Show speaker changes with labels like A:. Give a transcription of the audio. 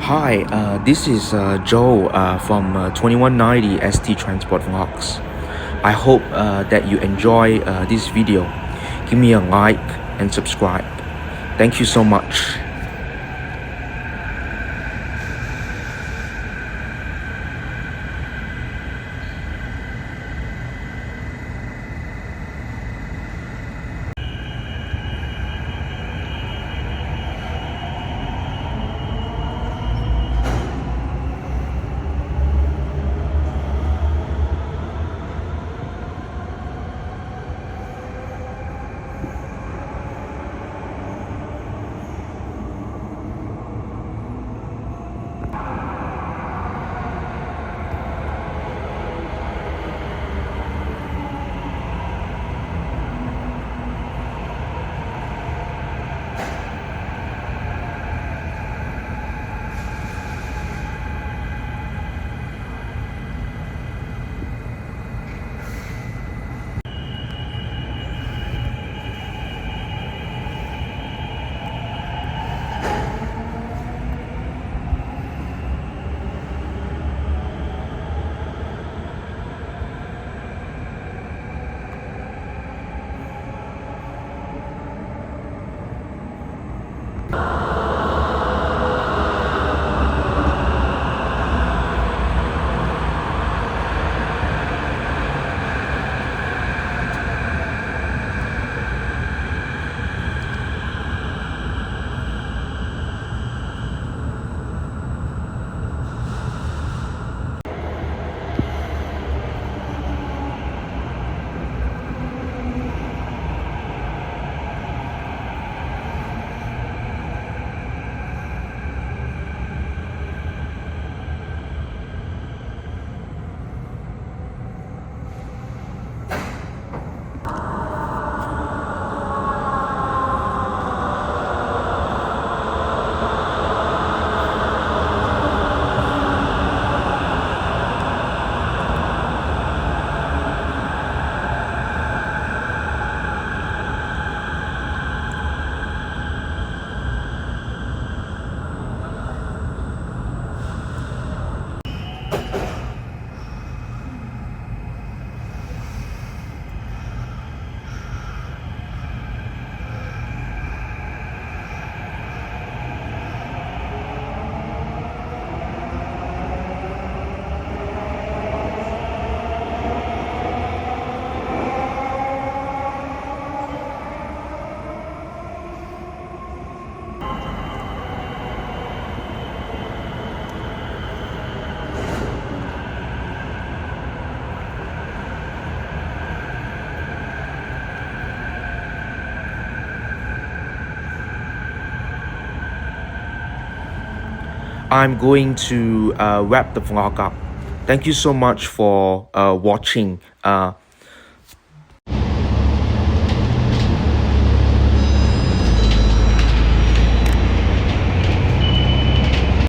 A: Hi, this is Joe from 2190 ST Transport Vlogs. I hope that you enjoy this video. Give me a like and subscribe. Thank you so much. I'm going to wrap the vlog up. Thank you so much for watching.